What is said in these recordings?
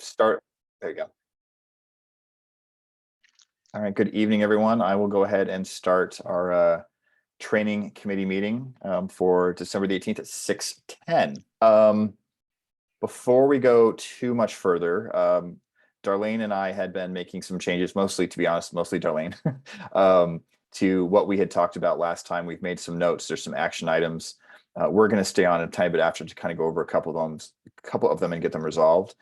Start. There you go. All right, good evening, everyone. I will go ahead and start our training committee meeting for December the 18th at 6:10. Before we go too much further, Darlene and I had been making some changes, mostly, to be honest, mostly Darlene, to what we had talked about last time. We've made some notes. There's some action items. We're going to stay on a tiny bit after to kind of go over a couple of them and get them resolved.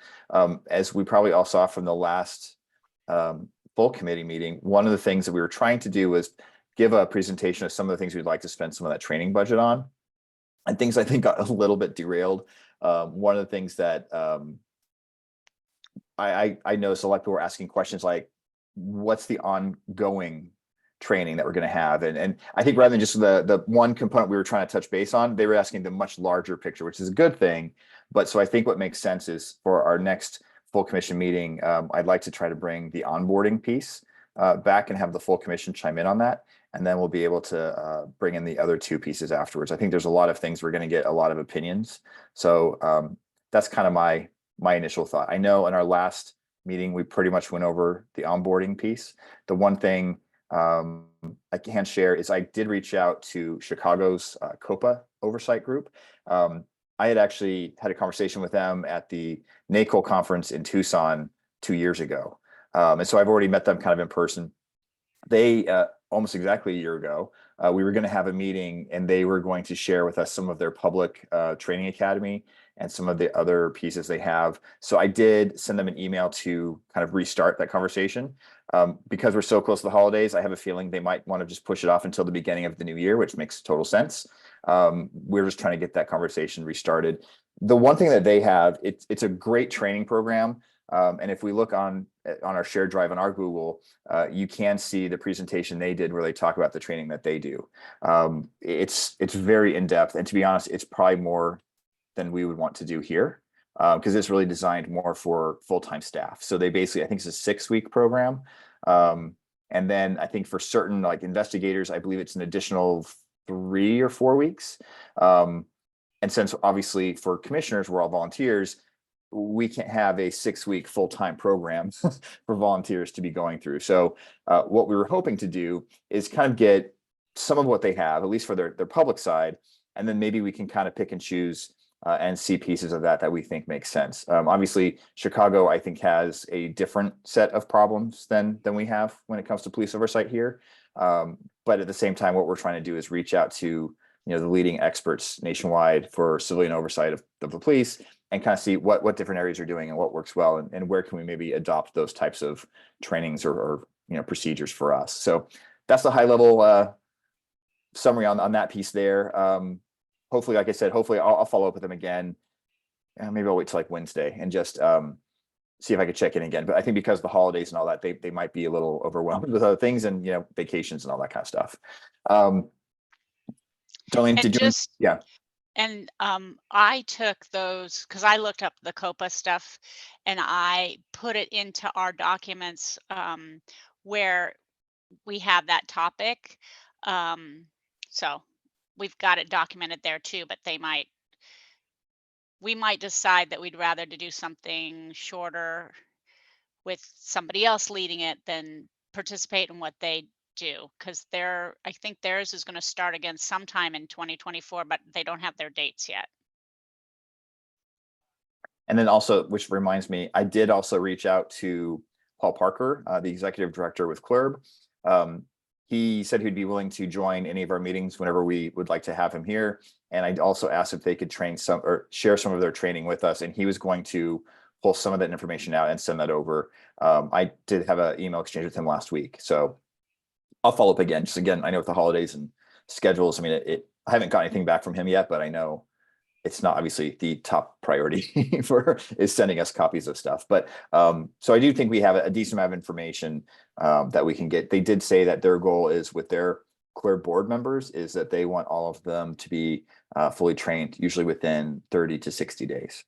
As we probably all saw from the last full committee meeting, one of the things that we were trying to do was give a presentation of some of the things we'd like to spend some of that training budget on, and things I think got a little bit derailed. One of the things that I noticed a lot of people were asking questions like, what's the ongoing training that we're going to have? And I think rather than just the one component we were trying to touch base on, they were asking the much larger picture, which is a good thing. But so I think what makes sense is for our next full commission meeting, I'd like to try to bring the onboarding piece back and have the full commission chime in on that. And then we'll be able to bring in the other two pieces afterwards. I think there's a lot of things we're going to get a lot of opinions. So that's kind of my initial thought. I know in our last meeting, we pretty much went over the onboarding piece. The one thing I can share is I did reach out to Chicago's COPA oversight group. I had actually had a conversation with them at the NACOL conference in Tucson 2 years ago. And so I've already met them kind of in person. They almost exactly a year ago, we were going to have a meeting and they were going to share with us some of their public training academy and some of the other pieces they have. So I did send them an email to kind of restart that conversation. Because we're so close to the holidays, I have a feeling they might want to just push it off until the beginning of the new year, which makes total sense. We're just trying to get that conversation restarted. The one thing that they have, it's a great training program. And if we look on our shared drive on our Google, you can see the presentation they did where they talk about the training that they do. It's very in-depth, and to be honest, it's probably more than we would want to do here, because it's really designed more for full-time staff. So they basically, I think it's a 6-week program. And then I think for certain like investigators, I believe it's an additional 3 or 4 weeks. And since obviously for commissioners, we're all volunteers, we can't have a 6-week full-time program for volunteers to be going through. So what we were hoping to do is kind of get some of what they have, at least for their public side, and then maybe we can kind of pick and choose and see pieces of that we think make sense. Obviously, Chicago, I think, has a different set of problems than we have when it comes to police oversight here. But at the same time, what we're trying to do is reach out to the leading experts nationwide for civilian oversight of the police and kind of see what different areas are doing and what works well, and where can we maybe adopt those types of trainings or procedures for us. So that's the high level summary on that piece there. Hopefully, like I said, hopefully I'll follow up with them again. Maybe I'll wait till like Wednesday and just see if I could check in again. But I think because of the holidays and all that, they might be a little overwhelmed with other things and vacations and all that kind of stuff. Darlene, did you? Yeah. And I took those because I looked up the COPA stuff and I put it into our documents where we have that topic. So we've got it documented there too, but we might decide that we'd rather to do something shorter with somebody else leading it than participate in what they do, because I think theirs is going to start again sometime in 2024, but they don't have their dates yet. And then also, which reminds me, I did also reach out to Paul Parker, the executive director with CLERB. He said he'd be willing to join any of our meetings whenever we would like to have him here. And I also asked if they could train some or share some of their training with us. And he was going to pull some of that information out and send that over. I did have an email exchange with him last week. So I'll follow up again. Just again, I know with the holidays and schedules, I mean, I haven't got anything back from him yet, but I know it's not obviously the top priority is sending us copies of stuff. But so I do think we have a decent amount of information that we can get. They did say that their goal is with their CLERB board members is that they want all of them to be fully trained, usually within 30 to 60 days.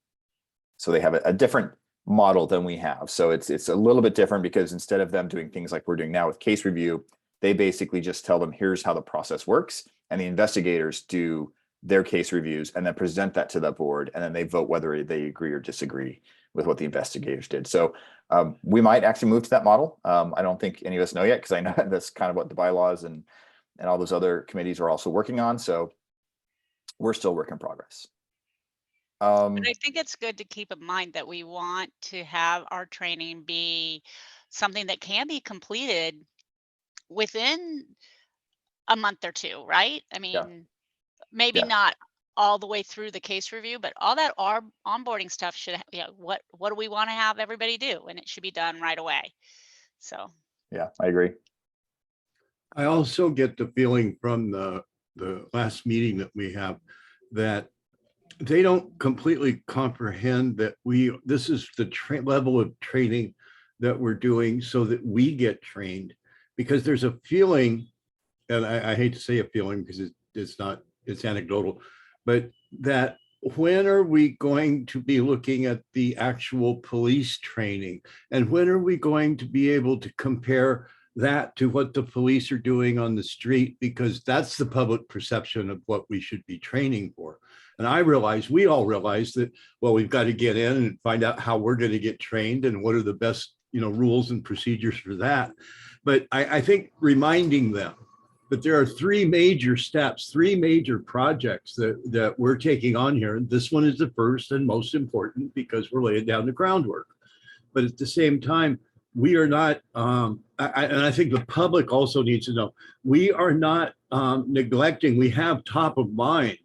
So they have a different model than we have. So it's a little bit different because instead of them doing things like we're doing now with case review, they basically just tell them, here's how the process works. And the investigators do their case reviews and then present that to the board, and then they vote whether they agree or disagree with what the investigators did. So we might actually move to that model. I don't think any of us know yet, because I know that's kind of what the bylaws and all those other committees are also working on. So we're still work in progress. But I think it's good to keep in mind that we want to have our training be something that can be completed within a month or two, right? I Yeah. mean, maybe Yeah. not all the way through the case review, but all that our onboarding stuff should, what do we want to have everybody do? And it should be done right away. So, Yeah, I agree. I also get the feeling from the last meeting that we have that they don't completely comprehend that this is the level of training that we're doing so that we get trained, because there's a feeling, and I hate to say a feeling because it's anecdotal, but that when are we going to be looking at the actual police training, and when are we going to be able to compare that to what the police are doing on the street, because that's the public perception of what we should be training for. And we all realize that, well, we've got to get in and find out how we're going to get trained and what are the best, rules and procedures for that. But I think reminding them that there are three major steps, three major projects that we're taking on here. And this one is the first and most important because we're laying down the groundwork. But at the same time, we are not, and I think the public also needs to know, we are not neglecting, we have top of mind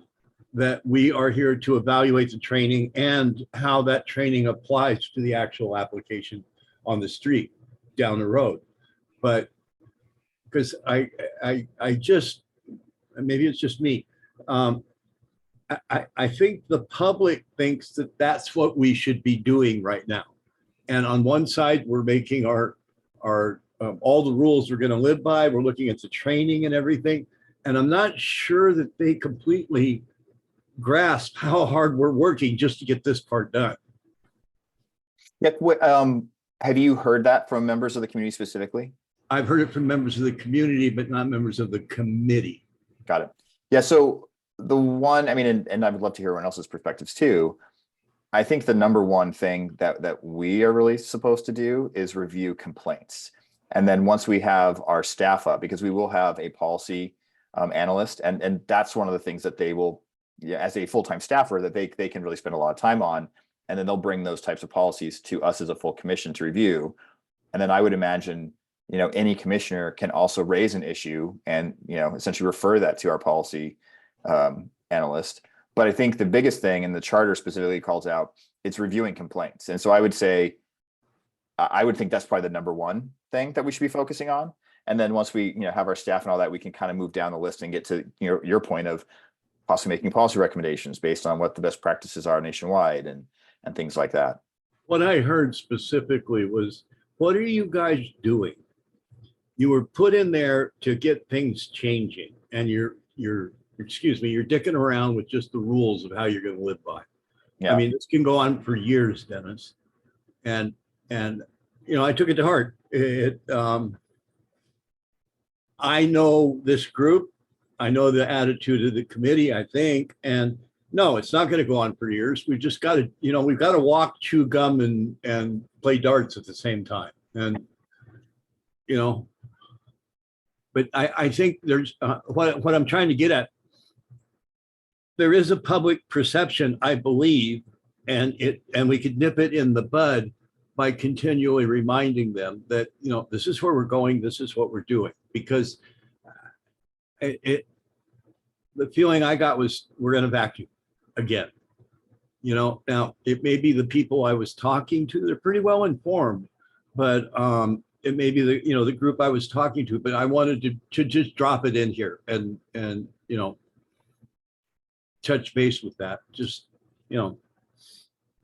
that we are here to evaluate the training and how that training applies to the actual application on the street down the road. But because I just, maybe it's just me, I think the public thinks that that's what we should be doing right now. And on one side, we're making our all the rules we're going to live by. We're looking at the training and everything. And I'm not sure that they completely grasp how hard we're working just to get this part done. Yeah, have you heard that from members of the community specifically? I've heard it from members of the community, but not members of the committee. Got it. Yeah, so the one, I mean, and I would love to hear everyone else's perspectives too. I think the number one thing that we are really supposed to do is review complaints. And then once we have our staff up, because we will have a policy analyst, and that's one of the things that they will, as a full-time staffer, that they can really spend a lot of time on. And then they'll bring those types of policies to us as a full commission to review. And then I would imagine, any commissioner can also raise an issue and, essentially refer that to our policy analyst. But I think the biggest thing, and the charter specifically calls out, it's reviewing complaints. And so I would say, I would think that's probably the number one thing that we should be focusing on. And then once we, have our staff and all that, we can kind of move down the list and get to, your point of possibly making policy recommendations based on what the best practices are nationwide and things like that. What I heard specifically was, what are you guys doing? You were put in there to get things changing, and you're dicking around with just the rules of how you're going to live by. Yeah. I mean, this can go on for years, Dennis. And I took it to heart. I know this group. I know the attitude of the committee, I think, and no, it's not going to go on for years. We've just got to, we've got to walk, chew gum, and play darts at the same time. And, but I think there's what I'm trying to get at. There is a public perception, I believe, and we could nip it in the bud by continually reminding them that, this is where we're going. This is what we're doing, because the feeling I got was we're going to vacuum again. Now it may be the people I was talking to, they're pretty well informed, but it may be the group I was talking to, but I wanted to just drop it in here and touch base with that. Just, Yeah,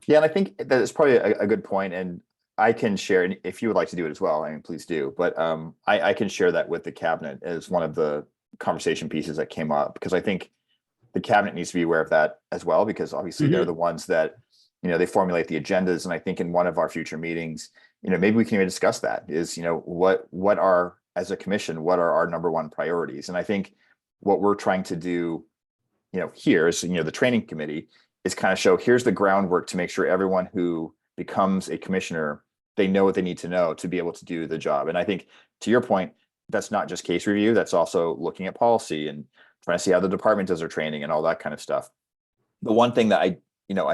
and I think that is probably a good point, and I can share, and if you would like to do it as well, I mean, please do. But I can share that with the cabinet as one of the conversation pieces that came up, because I think the cabinet needs to be aware of that as well, because obviously they're the ones that, they formulate the agendas. And I think in one of our future meetings, maybe we can even discuss that is, what are, as a commission, what are our number one priorities? And I think what we're trying to do, here is, the training committee is kind of show, here's the groundwork to make sure everyone who becomes a commissioner, they know what they need to know to be able to do the job. And I think, to your point, that's not just case review, that's also looking at policy and trying to see how the department does their training and all that kind of stuff. The one thing that I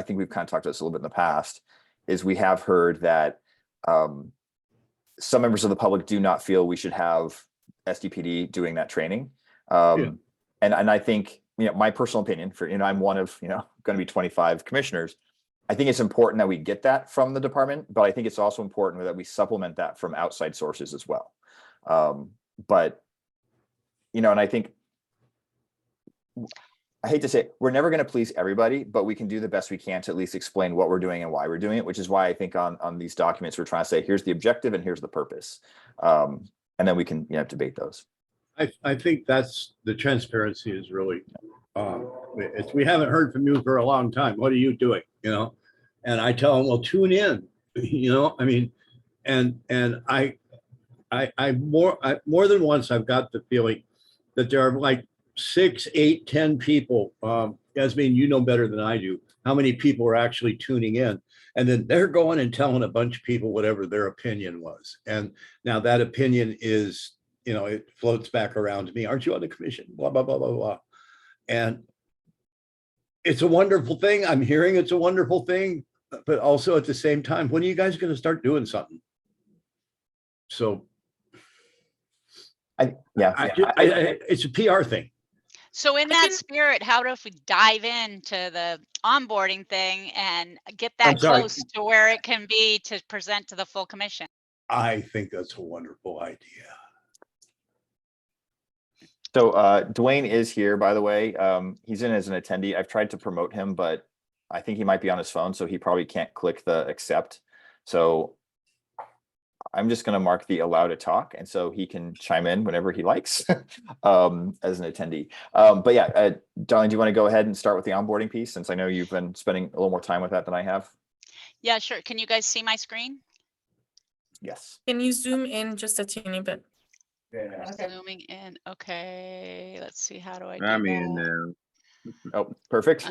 think we've kind of talked about this a little bit in the past is we have heard that some members of the public do not feel we should have SDPD doing that training. And I think, my personal opinion for, I'm one of, going to be 25 commissioners. I think it's important that we get that from the department, but I think it's also important that we supplement that from outside sources as well. But, and I think, I hate to say it, we're never going to please everybody, but we can do the best we can to at least explain what we're doing and why we're doing it, which is why I think on these documents, we're trying to say, here's the objective and here's the purpose. And then we can, debate those. I think that's the transparency is really, we haven't heard from you for a long time. What are you doing? And I tell them, well, tune in, I mean, and I more than once, I've got the feeling that there are like 6, 8, 10 people. Yasmin, you know better than I do, how many people are actually tuning in. And then they're going and telling a bunch of people whatever their opinion was. And now that opinion is, it floats back around to me. Aren't you on the commission? Blah, blah, blah, blah, blah. And it's a wonderful thing. I'm hearing it's a wonderful thing, but also at the same time, when are you guys going to start doing something? So it's a PR thing. So in that spirit, how if we dive into the onboarding thing and get that close to where it can be to present to the full commission? I think that's a wonderful idea. So Dwayne is here, by the way. He's in as an attendee. I've tried to promote him, but I think he might be on his phone, so he probably can't click the accept. So I'm just going to mark the allow to talk, and so he can chime in whenever he likes as an attendee. But yeah, Darlene, do you want to go ahead and start with the onboarding piece, since I know you've been spending a little more time with that than I have? Yeah, sure. Can you guys see my screen? Yes. Can you zoom in just a teeny bit? Zooming in. Okay, let's see. How do I do I'm in that? now. Oh, perfect.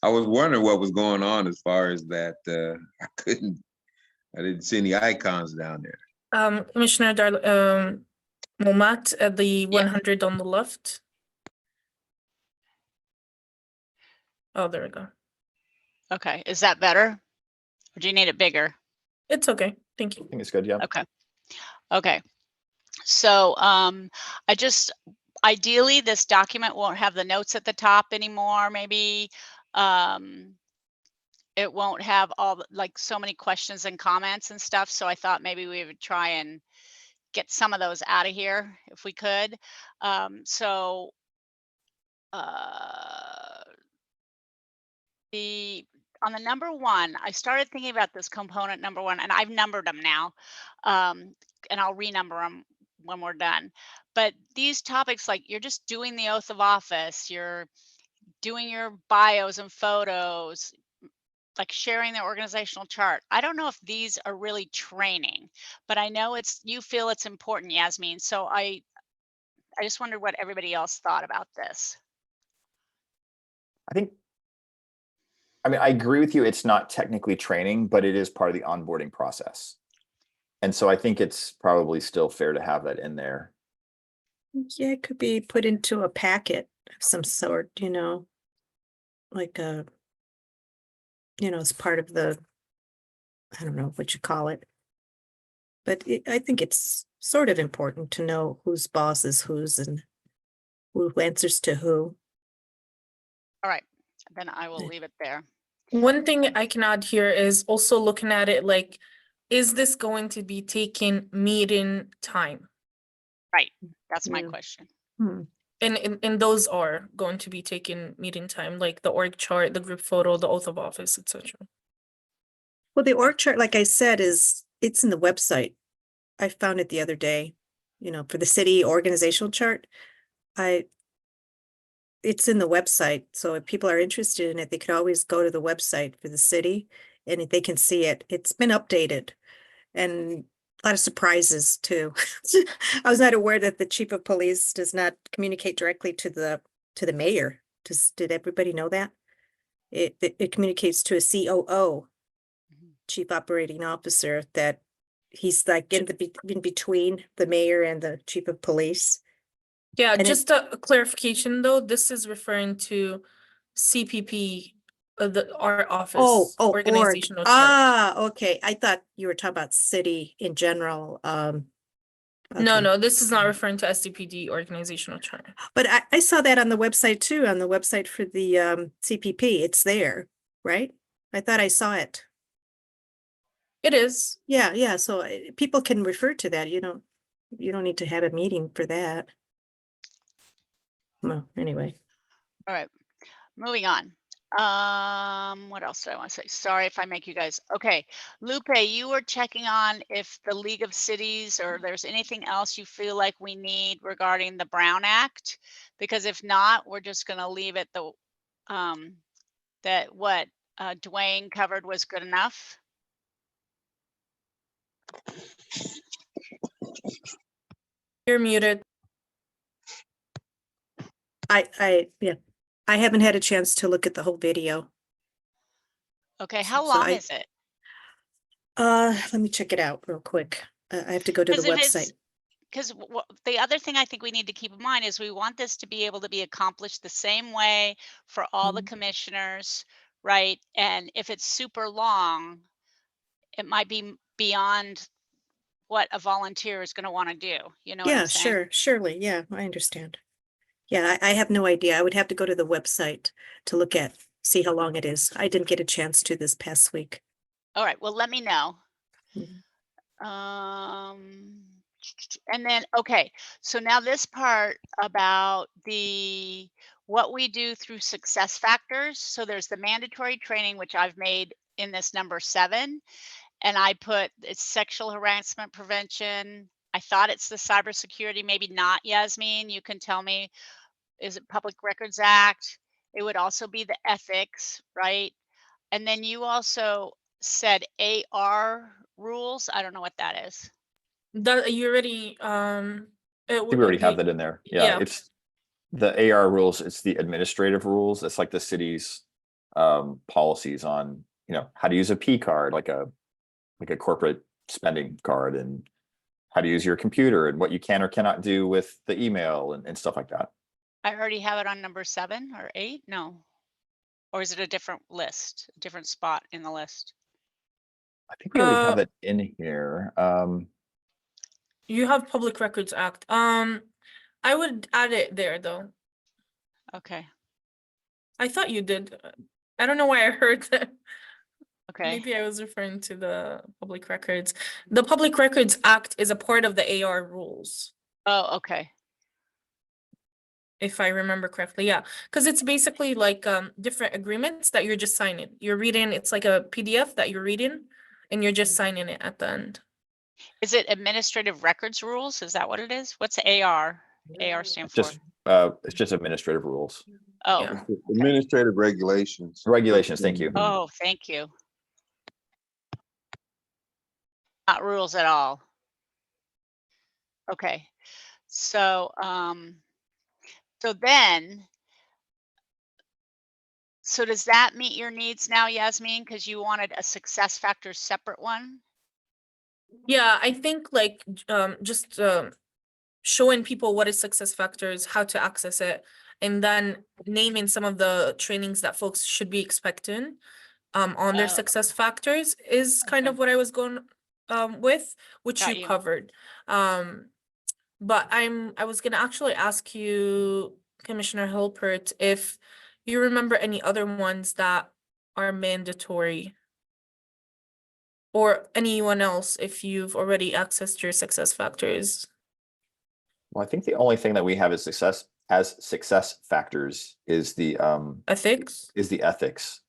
I was wondering what was going on as far as that. I didn't see any icons down there. Commissioner Momat at the 100 on the left. Oh, there we go. Okay, is that better? Or do you need it bigger? It's okay. Thank you. I think it's good. Yeah. Okay. So ideally this document won't have the notes at the top anymore. Maybe it won't have all like so many questions and comments and stuff. So I thought maybe we would try and get some of those out of here if we could. On the number 1, I started thinking about this component number 1, and I've numbered them now, and I'll renumber them when we're done. But these topics, like you're just doing the oath of office, you're doing your bios and photos, like sharing the organizational chart. I don't know if these are really training, but I know you feel it's important, Yasmin. So I just wondered what everybody else thought about this. I agree with you. It's not technically training, but it is part of the onboarding process. And so I think it's probably still fair to have that in there. Yeah, it could be put into a packet of some sort, like as part of the, I don't know what you call it. But I think it's sort of important to know whose boss is whose and who answers to who. All right, then I will leave it there. One thing I can add here is also looking at it like, is this going to be taking meeting time? Right, that's my Yeah. question. And those are going to be taking meeting time, like the org chart, the group photo, the oath of office, etc. Well, the org chart, like I said, it's in the website. I found it the other day, for the city organizational chart. It's in the website. So if people are interested in it, they could always go to the website for the city and they can see it. It's been updated and a lot of surprises too. I was not aware that the chief of police does not communicate directly to the mayor. Did everybody know that? It communicates to a COO chief operating officer, that he's like in between the mayor and the chief of police. Yeah, And it- just a clarification though, this is referring to CPP, our office, Org. organizational chart. Ah, okay. I thought you were talking about city in general. No, Okay. no, this is not referring to SDPD organizational chart. But I saw that on the website too, on the website for the CPP. It's there, right? I thought I saw it. It is. Yeah. So people can refer to that. You don't need to have a meeting for that. Well, anyway. All right, moving on. What else did I want to say? Sorry if I make you guys. Okay, Lupe, you were checking on if the League of Cities or there's anything else you feel like we need regarding the Brown Act, because if not, we're just going to leave it that what Dwayne covered was good enough. You're muted. Yeah, I haven't had a chance to look at the whole video. Okay, how So long I- is it? Let me check it out real quick. I have to go to the 'Cause if website. Because the other thing I think we need to keep in mind is we want this to be able to be accomplished the same way for all the Mhm. commissioners, right? And if it's super long, it might be beyond what a volunteer is going to want to do. You know what Yeah, I'm saying? sure, surely. Yeah, I understand. Yeah, I have no idea. I would have to go to the website to look at, see how long it is. I didn't get a chance to this past week. All right, well, let me know. Mhm. And then, okay, so now this part about what we do through success factors. So there's the mandatory training, which I've made in this number 7, and I put it's sexual harassment prevention. I thought it's the cybersecurity, maybe not, Yasmin. You can tell me, is it Public Records Act? It would also be the ethics, right? And then you also said AR rules. I don't know what that is. That you already I think we already have that in there. Yeah, yeah. it's the AR rules. It's the administrative rules. It's like the city's policies on, how to use a P card, like a corporate spending card, and how to use your computer and what you can or cannot do with the email and stuff like that. I already have it on number 7 or 8. No. Or is it a different list, a different spot in the list? I think we already have that in here. You have Public Records Act. I would add it there though. Okay. I thought you did. I don't know why I heard that. Okay. Maybe I was referring to the public records. The Public Records Act is a part of the AR rules, Oh, okay. if I remember correctly. Yeah, because it's basically like different agreements that you're just signing. You're reading, it's like a PDF that you're reading and you're just signing it at the end. Is it administrative records rules? Is that what it is? What's AR? AR stand for? It's just administrative rules. Oh, Yeah. Administrative regulations. Regulations, thank you. oh, thank you. Not rules at all. Okay. So, so does that meet your needs now, Yasmin? Because you wanted a success factor separate one? Yeah, I think like just showing people what is success factors, how to access it, and then naming some of the trainings that folks should be expecting on their Oh. success factors is kind Okay. of what I was going with, which Got you you. covered. But I was gonna actually ask you, Commissioner Hilpert, if you remember any other ones that are mandatory, or anyone else if you've already accessed your success factors. Well, I think the only thing that we have as success factors is the Ethics? ethics.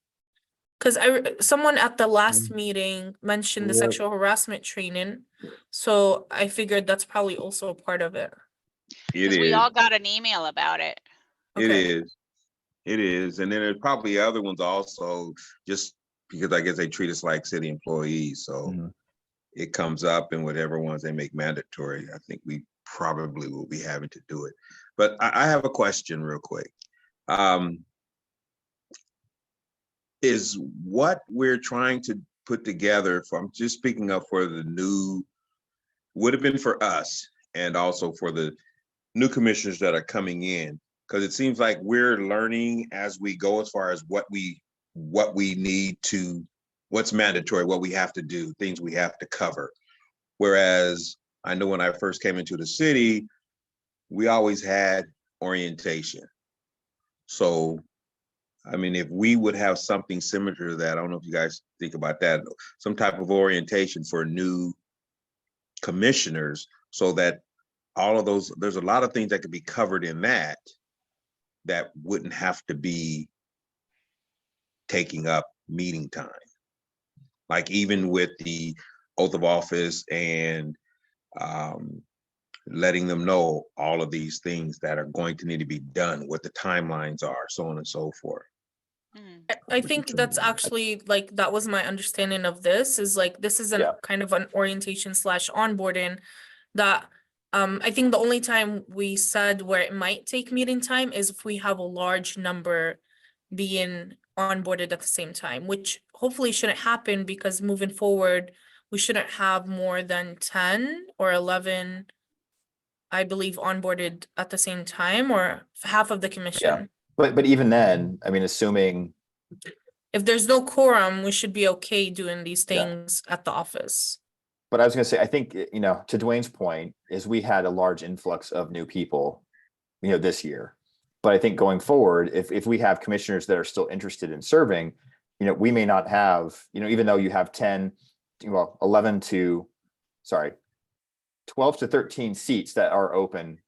Because someone at the last meeting mentioned the Yeah. sexual harassment training, so I figured that's probably also a part of it. It Because we is, all got an email about it. it Okay. is. It is. And then there's probably other ones also, just because I guess they treat us like city employees, so Mhm. it comes up and whatever ones they make mandatory, I think we probably will be having to do it. But I have a question real quick. Is what we're trying to put together I'm just speaking up for the new, would have been for us and also for the new commissioners that are coming in, because it seems like we're learning as we go as far as what we need to, what's mandatory, what we have to do, things we have to cover. Whereas I know when I first came into the city, we always had orientation. So, I mean, if we would have something similar to that, I don't know if you guys think about that, some type of orientation for new commissioners, so that all of those, there's a lot of things that could be covered in that wouldn't have to be taking up meeting time. Like even with the oath of office and letting them know all of these things that are going to need to be done, what the timelines are, so on and so forth. I think that's actually like, that was my understanding of this, is like, this is an kind of an orientation / onboarding that I think the only time we said where it might take meeting time is if we have a large number being onboarded at the same time, which hopefully shouldn't happen, because moving forward, we shouldn't have more than 10 or 11, I believe, onboarded at the same time, or half of the commission. But even then, I mean, assuming, If there's no quorum, we should be okay doing these Yeah. things at the office. but I was gonna say, I think, you know, to Dwayne's point, is we had a large influx of new people, you know, this year. But I think going forward, if we have commissioners that are still interested in serving, you know, we may not have, you know, even though you have 12 to 13 seats that are open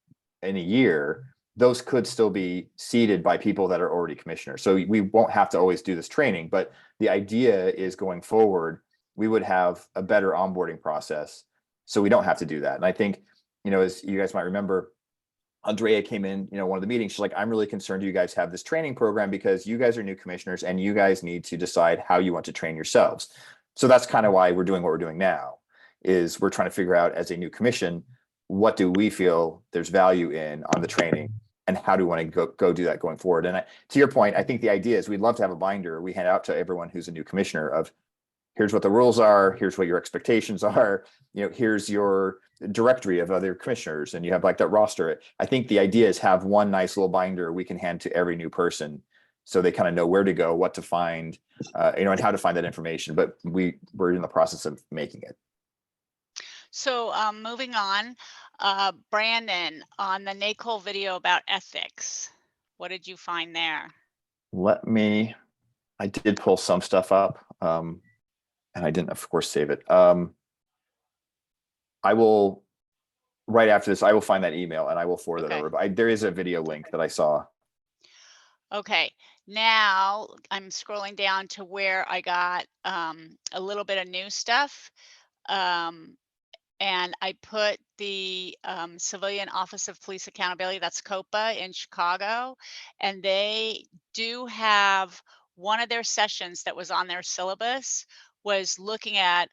in a year, those could still be seated by people that are already commissioners. So we won't have to always do this training, but the idea is going forward, we would have a better onboarding process, so we don't have to do that. And I think, you know, as you guys might remember, Andrea came in, you know, one of the meetings, she's like, I'm really concerned you guys have this training program because you guys are new commissioners and you guys need to decide how you want to train yourselves. So that's kind of why we're doing what we're doing now, is we're trying to figure out, as a new commission, what do we feel there's value in on the training, and how do we want to go do that going forward. And to your point, I think the idea is we'd love to have a binder we hand out to everyone who's a new commissioner of, here's what the rules are, here's what your expectations are, you know, here's your directory of other commissioners, and you have like that roster. I think the idea is have one nice little binder we can hand to every new person, so they kind of know where to go, what to find, you know, and how to find that information. But we're in the process of making it. So moving on, Brandon, on the NACOL video about ethics, what did you find there? I did pull some stuff up, and I didn't, of course, save it. I will, right after this, I will find that email and I will forward that Okay. over. But there is a video link that I saw. Okay, now I'm scrolling down to where I got a little bit of new stuff. And I put the Civilian Office of Police Accountability, that's COPA in Chicago, and they do have one of their sessions that was on their syllabus was looking at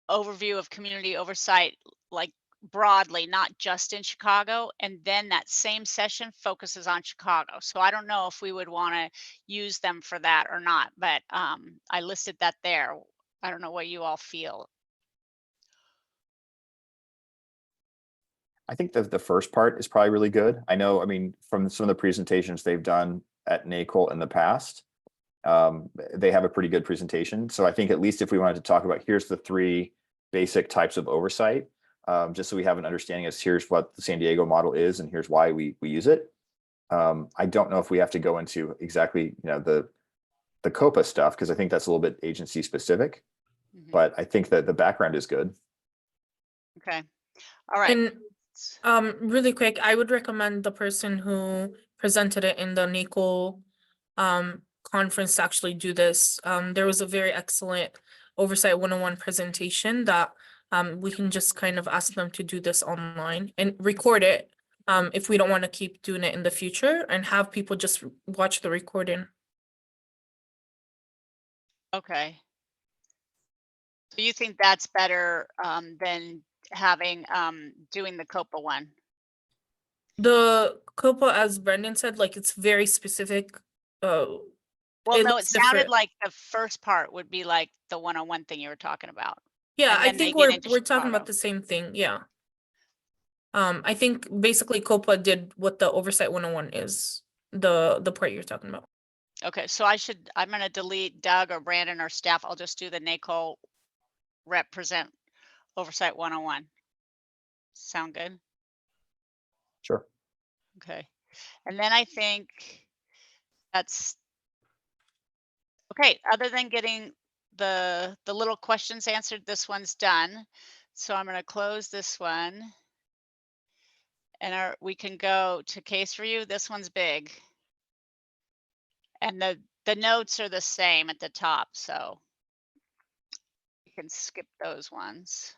overview of community oversight, like broadly, not just in Chicago. And then that same session focuses on Chicago. So I don't know if we would want to use them for that or not, but I listed that there. I don't know what you all feel. I think the first part is probably really good. I know, I mean, from some of the presentations they've done at NACOL in the past, they have a pretty good presentation. So I think at least if we wanted to talk about, here's the 3 basic types of oversight, just so we have an understanding as here's what the San Diego model is and here's why we use it. I don't know if we have to go into exactly, you know, the COPA stuff, because I think that's a little bit agency specific, but I think that the background is good. Okay. All right. And really quick, I would recommend the person who presented it in the NACOL conference to actually do this. There was a very excellent Oversight 101 presentation that we can just kind of ask them to do this online and record it if we don't want to keep doing it in the future, and have people just watch the recording. Okay. So you think that's better than having doing the COPA one? The COPA, as Brendan said, like it's very specific Well, no, it looks sounded different. like the first part would be like the 101 thing you were talking about. Yeah, and I then they think get we're into talking Chicago. about the same thing, yeah. I think basically COPA did what the Oversight 101 is, the part you're talking about. Okay, so I'm gonna delete Doug or Brandon or staff. I'll just do the NACO represent Oversight 101. Sound good? Sure. Okay. And then I think that's okay. Other than getting the little questions answered, this one's done. So I'm gonna close this one. And we can go to case review. This one's big. And the notes are the same at the top, so you can skip those ones.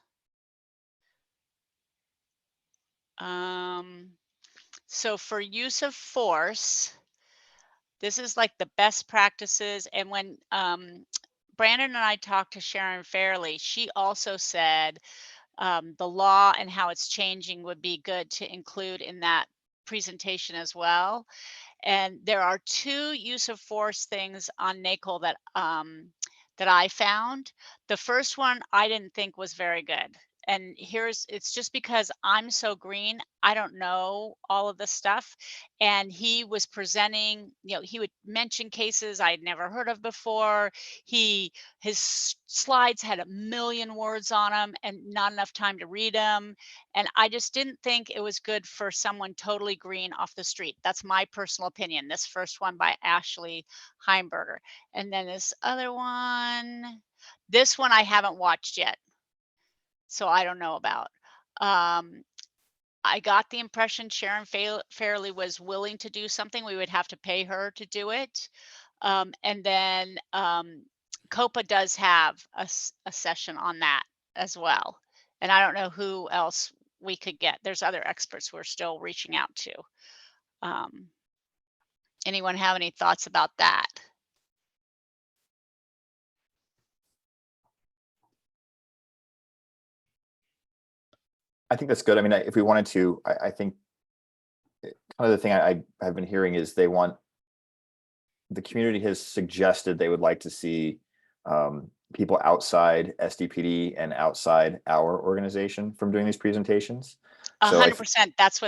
So for use of force, this is like the best practices. And when Brandon and I talked to Sharon Fairley, she also said the law and how it's changing would be good to include in that presentation as well. And there are 2 use of force things on NACO that that I found. The first one I didn't think was very good. And it's just because I'm so green, I don't know all of this stuff. And he was presenting, he would mention cases I'd never heard of before. His slides had 1,000,000 words on them and not enough time to read them. And I just didn't think it was good for someone totally green off the street. That's my personal opinion. This first one by Ashley Heimberger. And then this other one, this one I haven't watched yet, so I don't know about. I got the impression Sharon Fairley was willing to do something. We would have to pay her to do it. And then COPA does have a session on that as well. And I don't know who else we could get. There's other experts we're still reaching out to. Anyone have any thoughts about that? I think that's good. I mean, if we wanted to, I think kind of the thing I have been hearing is the community has suggested they would like to see people outside SDPD and outside our organization from doing these presentations. So 100%. That's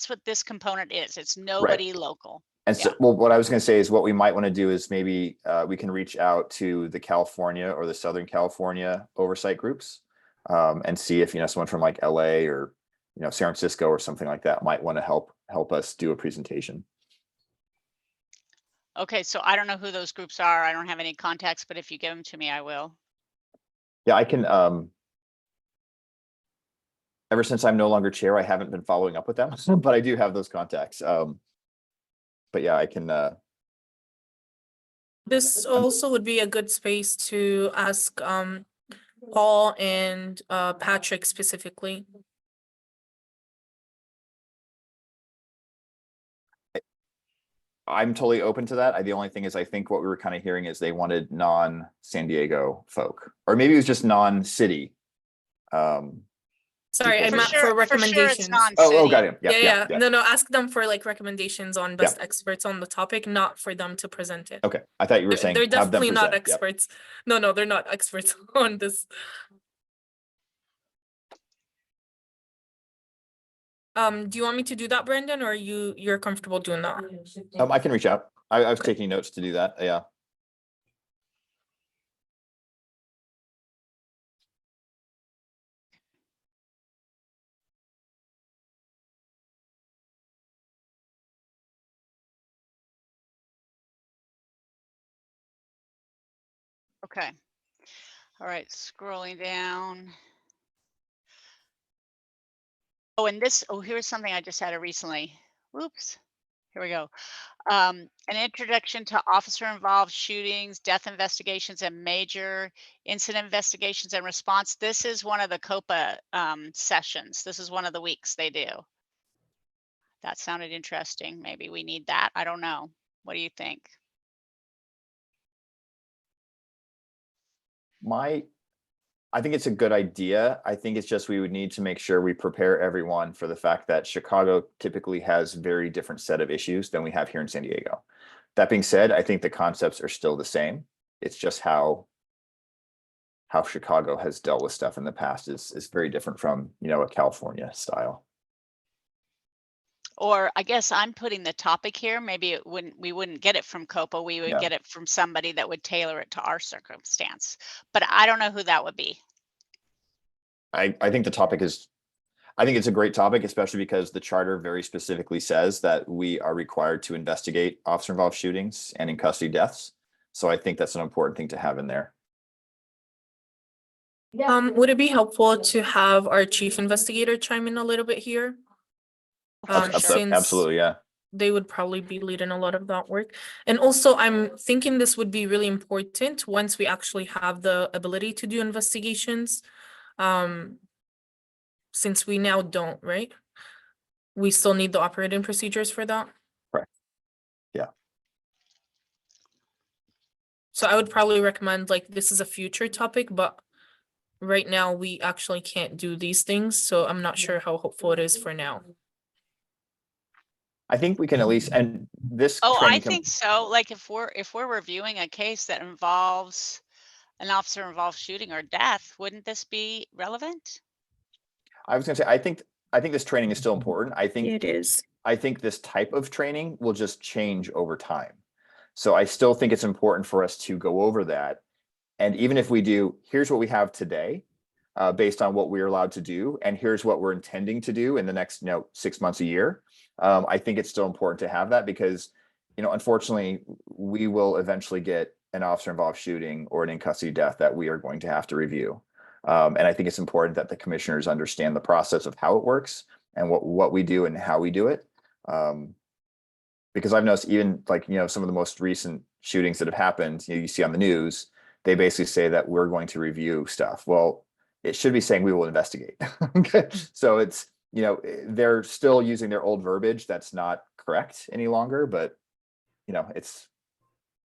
what this component is. It's nobody local. And so, well, what I was going to say is what we might want to do is maybe we can reach out to the California or the Southern California oversight groups and see if, someone from like LA or, San Francisco or something like that might want to help us do a presentation. Okay, so I don't know who those groups are. I don't have any contacts, but if you give them to me, I will. Yeah, I can. Ever since I'm no longer chair, I haven't been following up with them, but I do have those contacts. But yeah, I can. This also would be a good space to ask Paul and Patrick specifically. I'm totally open to that. The only thing is, I think what we were kind of hearing is they wanted non-San Diego folk, or maybe it was just non-city. Sorry, I For meant sure, for recommendations. it's non-city. Oh, got it. Yeah. No, ask them for like recommendations on best Yeah. experts on the topic, not for them to present it. Okay, I thought you were saying They're have them definitely not present. Yep. experts. No, they're not experts on this. Do you want me to do that, Brandon, or you're comfortable doing that? I can reach out. I was taking notes to do that. Yeah. Okay. All right, scrolling down. Oh, and here's something I just added recently. Whoops. Here we go. An introduction to officer-involved shootings, death investigations, and major incident investigations and response. This is one of the COPA sessions. This is one of the weeks they do. That sounded interesting. Maybe we need that. I don't know. What do you think? I think it's a good idea. I think it's just we would need to make sure we prepare everyone for the fact that Chicago typically has very different set of issues than we have here in San Diego. That being said, I think the concepts are still the same. It's just how Chicago has dealt with stuff in the past is very different from, you know, a California style. Or I guess I'm putting the topic here. Maybe we wouldn't get it from COPA. We would Yeah. get it from somebody that would tailor it to our circumstance. But I don't know who that would be. I think the topic is, I think it's a great topic, especially because the charter very specifically says that we are required to investigate officer involved shootings and in custody deaths. So I think that's an important thing to have in there. Would it be helpful to have our chief investigator chime in a little bit here? For sure. Since Absolutely, yeah. they would probably be leading a lot of that work. And also, I'm thinking this would be really important once we actually have the ability to do investigations. Since we now don't, right? We still need the operating procedures for that. Correct. Yeah. So I would probably recommend, like, this is a future topic, but right now we actually can't do these things, so I'm not sure how hopeful it is for now. I think we can at least, and this. Oh, I training think so. Like if we're reviewing a case that involves an officer involved shooting or death, wouldn't this be relevant? I was gonna say, I think this training is still important. It is. I think this type of training will just change over time. So I still think it's important for us to go over that. And even if we do, here's what we have today, based on what we're allowed to do, and here's what we're intending to do in the next, 6 months, a year. I think it's still important to have that because, unfortunately, we will eventually get an officer involved shooting or an in custody death that we are going to have to review. And I think it's important that the commissioners understand the process of how it works and what we do and how we do it. Because I've noticed even like, some of the most recent shootings that have happened, you see on the news, they basically say that we're going to review stuff. Well, it should be saying we will investigate. Okay. So it's, they're still using their old verbiage. That's not correct any longer, but it's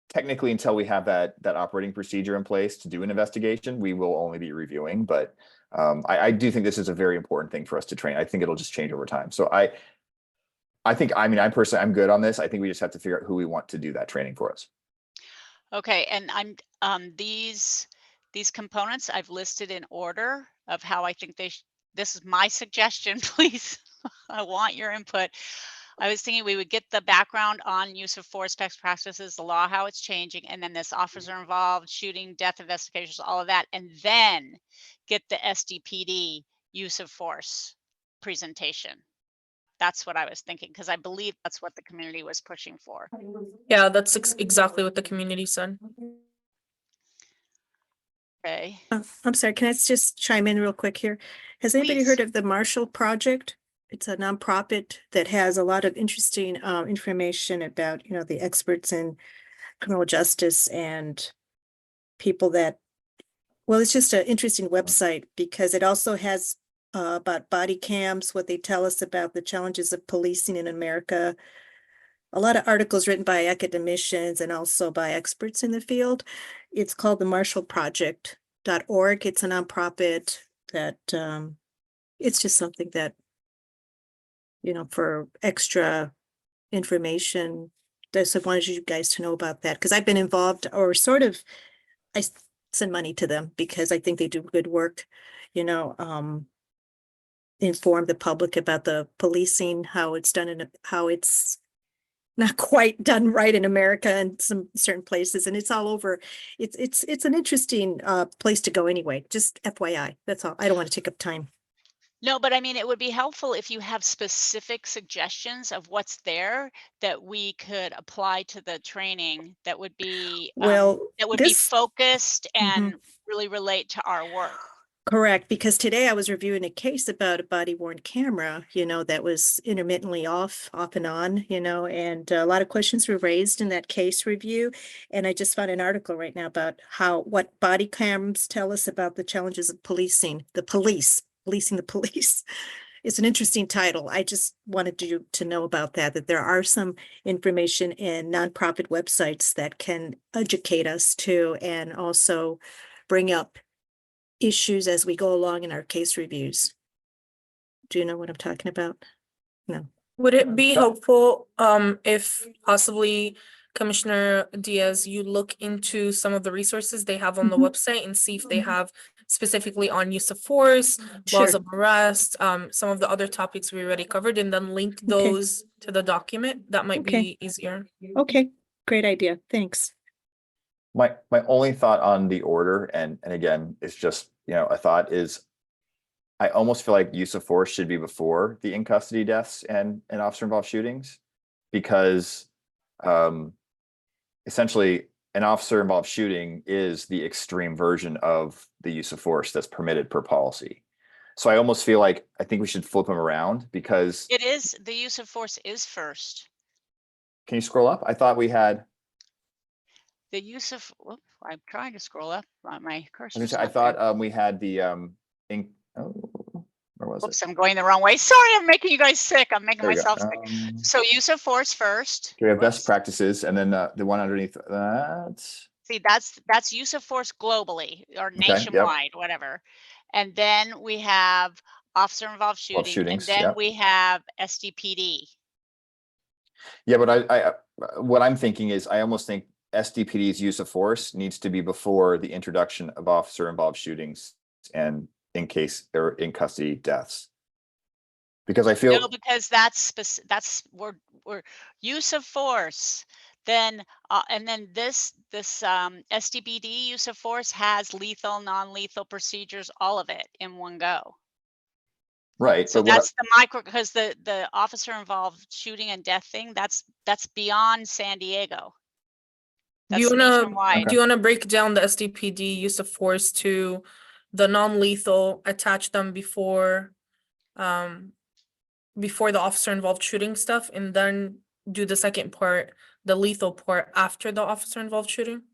technically until we have that operating procedure in place to do an investigation, we will only be reviewing. But I do think this is a very important thing for us to train. I think it'll just change over time. So I think, I personally, I'm good on this. I think we just have to figure out who we want to do that training for us. Okay, and I'm these components I've listed in order of how I think this is my suggestion, please. I want your input. I was thinking we would get the background on use of force, best practices, the law, how it's changing, and then this officer involved shooting, death investigations, all of that, and then get the SDPD use of force presentation. That's what I was thinking, because I believe that's what the community was pushing for. Yeah, that's exactly what the community said. Okay. I'm sorry, can I just chime in real quick here? Has anybody heard Please. of the Marshall Project? It's a nonprofit that has a lot of interesting information about, the experts in criminal justice and people that, well, it's just an interesting website because it also has about body cams, what they tell us about the challenges of policing in America. A lot of articles written by academicians and also by experts in the field. It's called the MarshallProject.org. It's a nonprofit that it's just something that, for extra information. Just wanted you guys to know about that because I've been involved or sort of, I send money to them because I think they do good work, inform the public about the policing, how it's done and how it's not quite done right in America and some certain places, and it's all over. It's an interesting place to go anyway. Just FYI, that's all. I don't want to take up time. No, but I mean, it would be helpful if you have specific suggestions of what's there that we could apply to the training that would be Well, that would be this- focused and really relate to our work. Correct, because today I was reviewing a case about a body worn camera, that was intermittently off and on, and a lot of questions were raised in that case review. And I just found an article right now about what body cams tell us about the challenges of policing the police. It's an interesting title. I just wanted you to know about that there are some information in nonprofit websites that can educate us too, and also bring up issues as we go along in our case reviews. Do you know what I'm talking about? No. Would it be helpful if possibly Commissioner Diaz, you look into some of the resources they have on the Mhm. website and see if they have specifically on use of force, laws Sure. of arrest, some of the other topics we already covered, and then link those to the document. That might Okay. be easier. Okay, great idea. Thanks. My only thought on the order, and again, it's just, a thought is I almost feel like use of force should be before the in custody deaths and officer involved shootings, because essentially an officer involved shooting is the extreme version of the use of force that's permitted per policy. So I almost feel like I think we should flip them around, because It is, the use of force is first. can you scroll up? I thought we had, The use of, whoop, I'm trying to scroll up, my I cursor's I not there. thought we had the in, where was it? Whoops, I'm going the wrong way. Sorry, I'm making you guys sick. I'm making There we go. myself sick. So use of force first. We have best Whoops. practices, and then the one underneath that. See, that's use of force globally or Okay, yep. nationwide, whatever. And then we have officer involved shooting, and shootings, then yep. we have SDPD. Yeah, but I what I'm thinking is I almost think SDPD's use of force needs to be before the introduction of officer involved shootings and in case or in custody deaths. Because I feel, No, because that's we're use of force. Then and then this SDPD use of force has lethal, non-lethal procedures, all of it in one go. right, So but what, that's the micro, because the officer involved shooting and death thing, that's beyond San Diego. Do you That's wanna nationwide. do you wanna break down the SDPD use of force to the non-lethal, attach them before the officer involved shooting stuff, and then do the second part, the lethal part, after the officer involved shooting?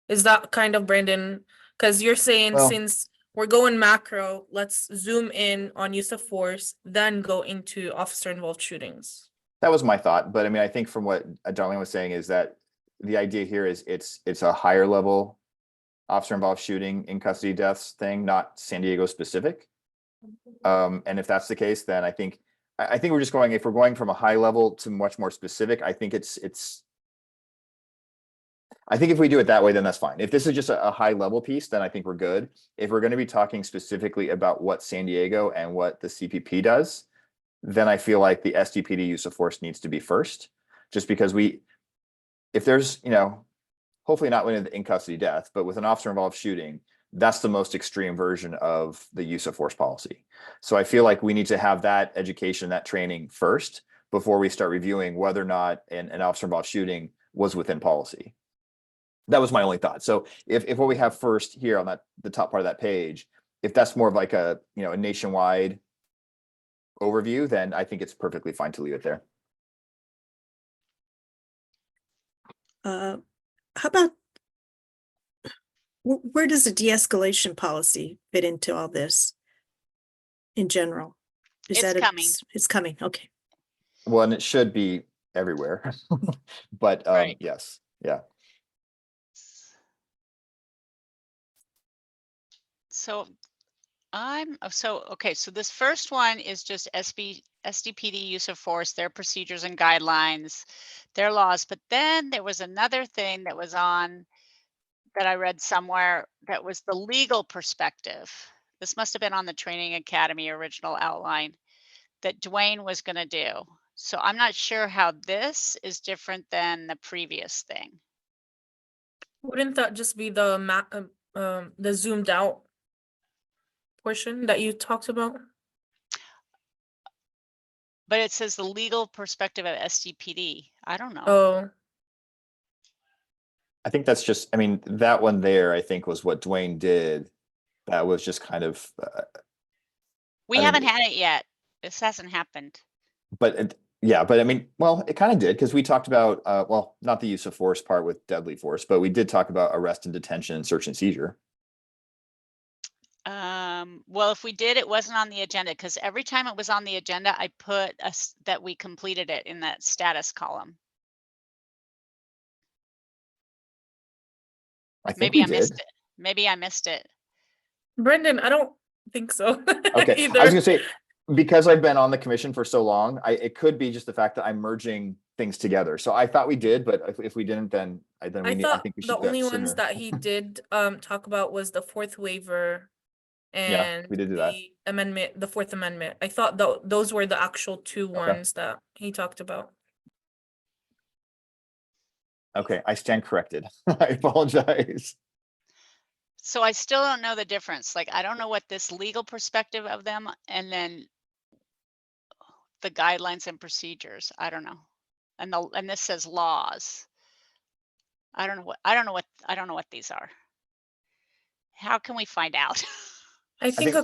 Is that kind of, Brandon, because you're saying Well- since we're going macro, let's zoom in on use of force, then go into officer involved shootings. that was my thought, but I mean, I think from what Darlene was saying is that the idea here is it's a higher level officer involved shooting in custody deaths thing, not San Diego specific. And if that's the case, then I think we're just going, if we're going from a high level to much more specific, I think I think if we do it that way, then that's fine. If this is just a high level piece, then I think we're good. If we're going to be talking specifically about what San Diego and what the CPP does, then I feel like the SDPD use of force needs to be first, just because if there's, hopefully not with in custody death, but with an officer involved shooting, that's the most extreme version of the use of force policy. So I feel like we need to have that education, that training first, before we start reviewing whether or not an officer involved shooting was within policy. That was my only thought. So if what we have first here on the top part of that page, if that's more of like a nationwide overview, then I think it's perfectly fine to leave it there. How about where does the de-escalation policy fit into all this in general? Is It's that coming. It's coming, okay. Well, and it should be everywhere, but Right. yes, yeah. So okay, so this first one is just SDPD use of force, their procedures and guidelines, their laws. But then there was another thing that was on that I read somewhere that was the legal perspective. This must have been on the Training Academy original outline that Dwayne was going to do. So I'm not sure how this is different than the previous thing. Wouldn't that just be the zoomed out portion that you talked about? But it says the legal perspective of SDPD. I don't know. Oh, I think that's just, I mean, that one there, I think was what Dwayne did. That was just kind of, We I mean, haven't had it yet. This hasn't happened. but I mean, well, it kind of did, because we talked about, well, not the use of force part with deadly force, but we did talk about arrest and detention and search and seizure. Well, if we did, it wasn't on the agenda, because every time it was on the agenda, I put that we completed it in that status column. I think Maybe we I missed did. it. Maybe I missed it. Brendan, I don't think so. Okay, either. I was gonna say, because I've been on the commission for so long, it could be just the fact that I'm merging things together. So I thought we did, but if we didn't, then I I thought think we should the do that only ones sooner. that he did talk about was the fourth waiver Yeah, and we did do that. the amendment, the Fourth Amendment. I thought those were the actual two ones that he talked about. Okay, I stand corrected. I apologize. So I still don't know the difference. Like, I don't know what this legal perspective of them and then the guidelines and procedures. I don't know. And this says laws. I don't know what these are. How can we find out? I think,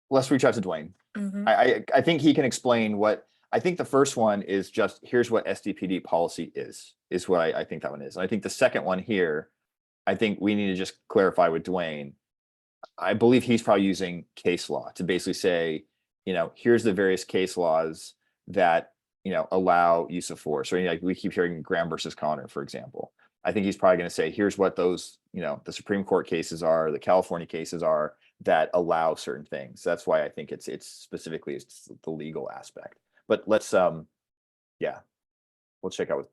Let's reach out to Dwayne. mhm. I think he can explain what, I think the first one is just, here's what SDPD policy is what I think that one is. And I think the second one here, I think we need to just clarify with Dwayne. I believe he's probably using case law to basically say, here's the various case laws that, allow use of force, or like we keep hearing Graham versus Connor, for example. I think he's probably going to say, here's what those, the Supreme Court cases are, the California cases are that allow certain things. That's why I think it's specifically it's the legal aspect. But let's we'll check out with.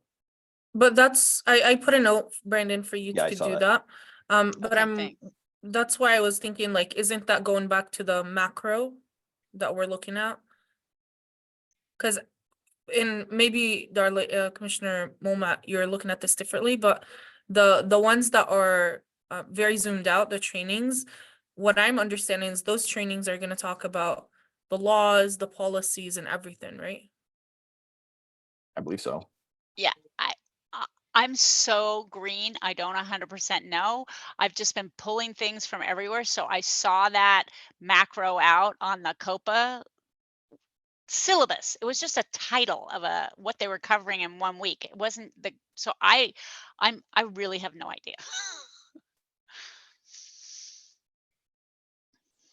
But that's, I put a note, Brandon, for you Yeah, I to saw do that. that. But Okay, thanks. that's why I was thinking, like, isn't that going back to the macro that we're looking at? Because maybe Commissioner Momat, you're looking at this differently, but the ones that are very zoomed out, the trainings, what I'm understanding is those trainings are going to talk about the laws, the policies, and everything, right? I believe so. Yeah, I'm so green. I don't 100% know. I've just been pulling things from everywhere. So I saw that macro out on the COPA syllabus. It was just a title of what they were covering in 1 week. It wasn't so I really have no idea.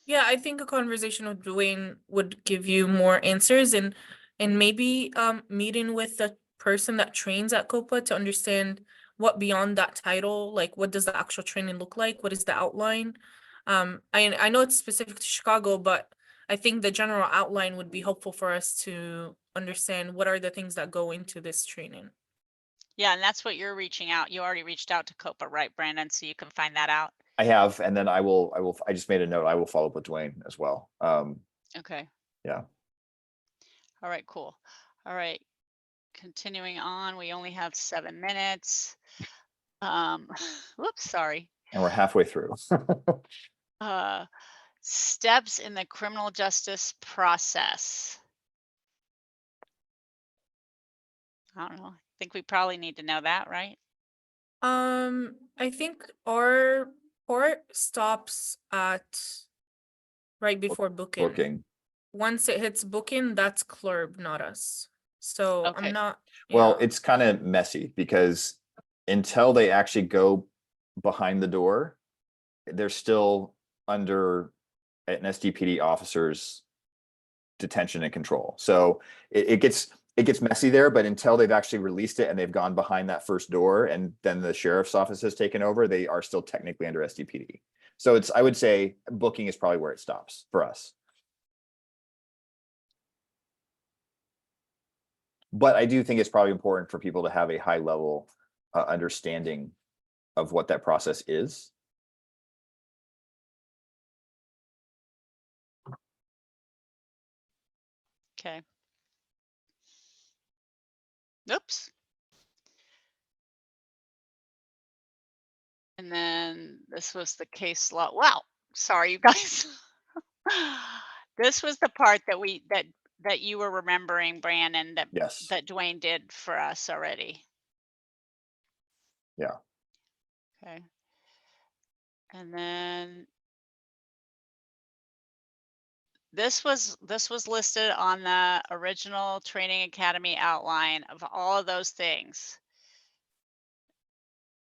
Yeah, I think a conversation with Dwayne would give you more answers, and maybe meeting with the person that trains at COPA to understand what beyond that title, like what does the actual training look like? What is the outline? I know it's specific to Chicago, but I think the general outline would be helpful for us to understand what are the things that go into this training. Yeah, and that's what you're reaching out. You already reached out to COPA, right, Brandon? So you can find that out. I have, and then I just made a note. I will follow up with Dwayne as well. Okay. Yeah. All right, cool. All right. Continuing on, we only have 7 minutes. Whoops, sorry. And we're halfway through. Steps in the criminal justice process. I don't know. I think we probably need to know that, right? I think our port stops at right before booking. Booking. Once it hits booking, that's CLRB, not us. So Okay. I'm not. Well, yeah. it's kind of messy because until they actually go behind the door, they're still under an SDPD officer's detention and control. So it gets messy there, but until they've actually released it and they've gone behind that first door and then the sheriff's office has taken over, they are still technically under SDPD. So I would say booking is probably where it stops for us. But I do think it's probably important for people to have a high level understanding of what that process is. Okay. Oops. And then this was the case law. Wow. Sorry, you guys. This was the part that you were remembering, Brandon, Yes. that Dwayne did for us already. Yeah. Okay. And then this was listed on the original Training Academy outline of all of those things.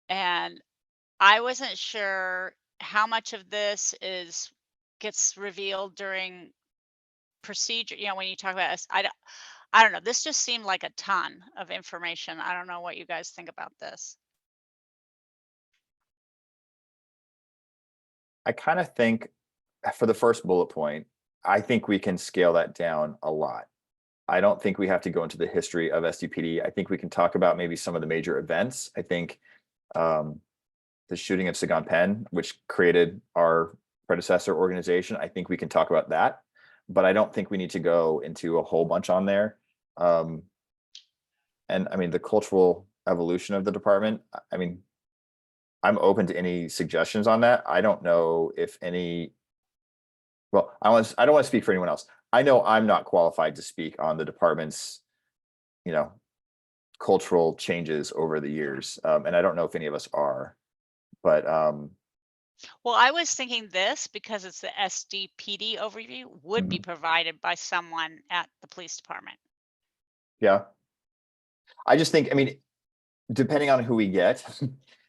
And I wasn't sure how much of this gets revealed during procedure, when you talk about us. I don't know. This just seemed like a ton of information. I don't know what you guys think about this. I kind of think for the first bullet point, I think we can scale that down a lot. I don't think we have to go into the history of SDPD. I think we can talk about maybe some of the major events. I think the shooting of Sagan Penn, which created our predecessor organization, I think we can talk about that. But I don't think we need to go into a whole bunch on there. And I mean, the cultural evolution of the department, I mean, I'm open to any suggestions on that. I don't know if any, well, I don't want to speak for anyone else. I know I'm not qualified to speak on the department's, you know, cultural changes over the years. And I don't know if any of us are, but Well, I was thinking this, because it's the SDPD overview, would be Mhm. provided by someone at the police department. yeah. I just think, I mean, depending on who we get,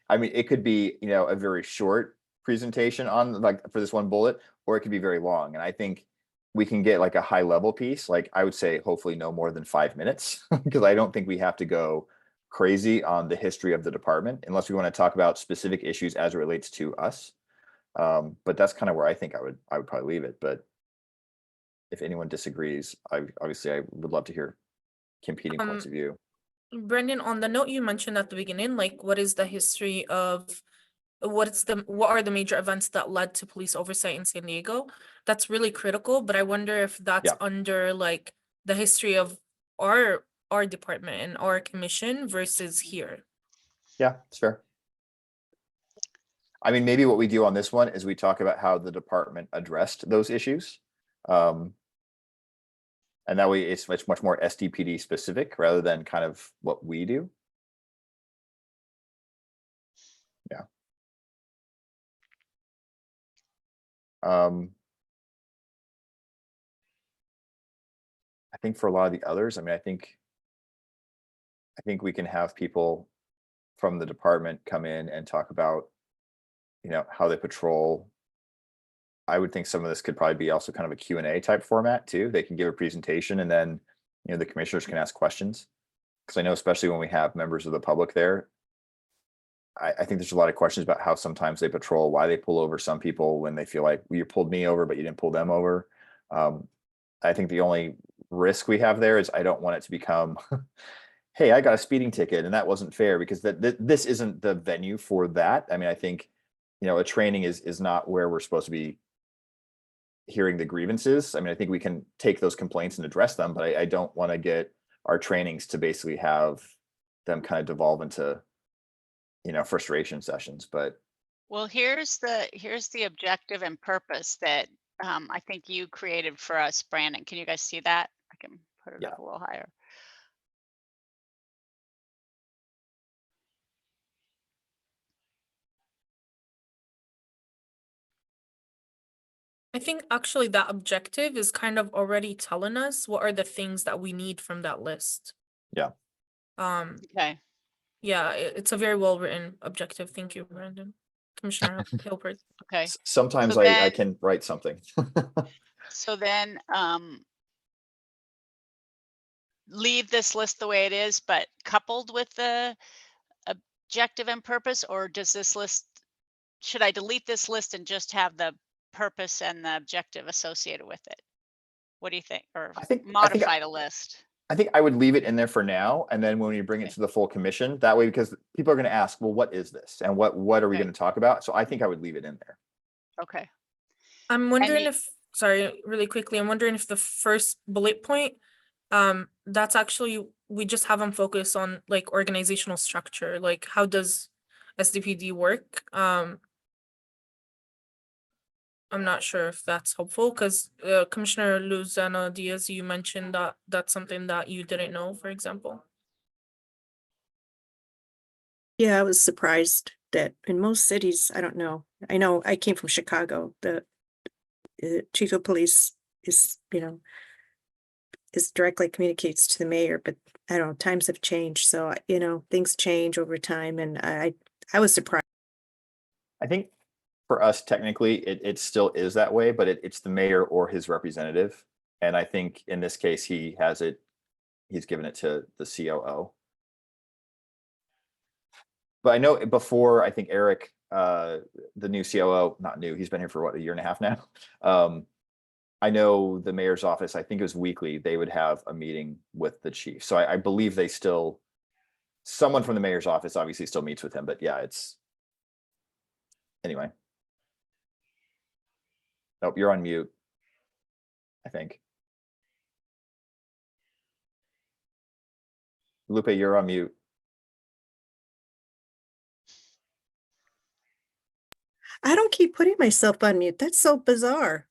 I mean, it could be, you know, a very short presentation on like for this one bullet, or it could be very long. And I think we can get like a high level piece, like I would say hopefully no more than 5 minutes, because I don't think we have to go crazy on the history of the department unless we want to talk about specific issues as it relates to us. But that's kind of where I think I would probably leave it. But if anyone disagrees, I would love to hear competing points of view. Brendan, on the note you mentioned at the beginning, like what is the history of what are the major events that led to police oversight in San Diego? That's really critical, but I wonder if that's Yeah. under like the history of our department and our commission versus here. Yeah, it's fair. I mean, maybe what we do on this one is we talk about how the department addressed those issues. And that way it's much more SDPD specific rather than kind of what we do. Yeah. I think for a lot of the others, I mean, I think we can have people from the department come in and talk about, you know, how they patrol. I would think some of this could probably be also kind of a Q&A type format too. They can give a presentation and then, you know, the commissioners can ask questions. Because I know especially when we have members of the public there, I think there's a lot of questions about how sometimes they patrol, why they pull over some people when they feel like, well, you pulled me over, but you didn't pull them over. I think the only risk we have there is I don't want it to become, hey, I got a speeding ticket and that wasn't fair, because this isn't the venue for that. I mean, I think, you know, a training is not where we're supposed to be hearing the grievances. I mean, I think we can take those complaints and address them, but I don't want to get our trainings to basically have them kind of devolve into, you know, frustration sessions. But Well, here's the objective and purpose that I think you created for us, Brandon. Can you guys see that? I can put it Yeah. up a little higher. I think actually that objective is kind of already telling us what are the things that we need from that list. Yeah. Okay. Yeah, it's a very well written objective. Thank you, Brandon. Commissioner Hilbert. Okay. sometimes So I then- can write something. So then leave this list the way it is, but coupled with the objective and purpose, or does this list, should I delete this list and just have the purpose and the objective associated with it? What do you think? Or I think modify the list? I think I would leave it in there for now, and then when we bring it Okay. to the full commission, that way, because people are going to ask, well, what is this, and what are we Okay. going to talk about? So I think I would leave it in there. Okay. I'm wondering you- if, sorry, really quickly, I'm wondering if the first bullet point, that's actually, we just have them focus on like organizational structure, like how does SDPD work? I'm not sure if that's helpful, because Commissioner Luzana Diaz, you mentioned that that's something that you didn't know, for example. Yeah, I was surprised that in most cities, I don't know. I know I came from Chicago. The chief of police is, you know, is directly communicates to the mayor, but I don't know, times have changed. So, you know, things change over time, and I was surprised. I think for us, technically, it still is that way, but it's the mayor or his representative. And I think in this case, he's given it to the COO. But I know before, I think Eric, the new COO, not new, he's been here for what, a year and a half now. I know the mayor's office, I think it was weekly, they would have a meeting with the chief. So I believe they still, someone from the mayor's office obviously still meets with him, but yeah, it's. Anyway. Nope, you're on mute. I think. Lupe, you're on mute. I don't keep putting myself on mute. That's so bizarre.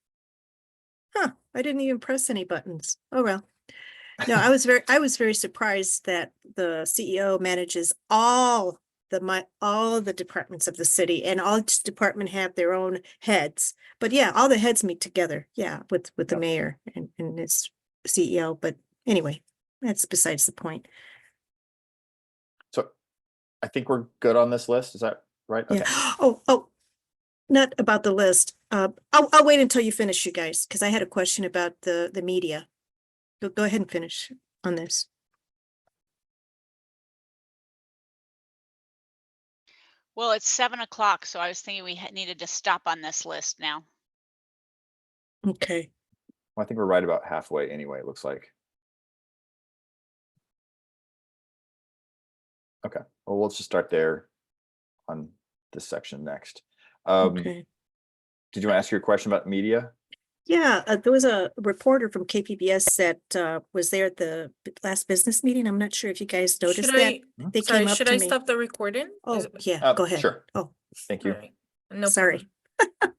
Huh, I didn't even press any buttons. Oh, well. No, I was very surprised that the CEO manages all the departments of the city, and all each department have their own heads. But yeah, all the heads meet together, yeah, with the Yep. mayor and his CEO. But anyway, that's besides the point. So I think we're good on this list. Is that right? Yeah. Okay. Oh, not about the list. I'll wait until you finish, you guys, because I had a question about the media. Go ahead and finish on this. Well, it's 7 o'clock, so I was thinking we needed to stop on this list now. Okay. Well, I think we're right about halfway anyway, it looks like. Okay, well, we'll just start there on this section next. Okay. Did you want to ask your question about media? Yeah, there was a reporter from KPBS that was there at the last business meeting. I'm not sure if you guys noticed Should that. I, They sorry, came up should to I me. stop the recording? Oh, Is it- yeah, go ahead. Sure. Oh, Thank you. Alright, no sorry. problem.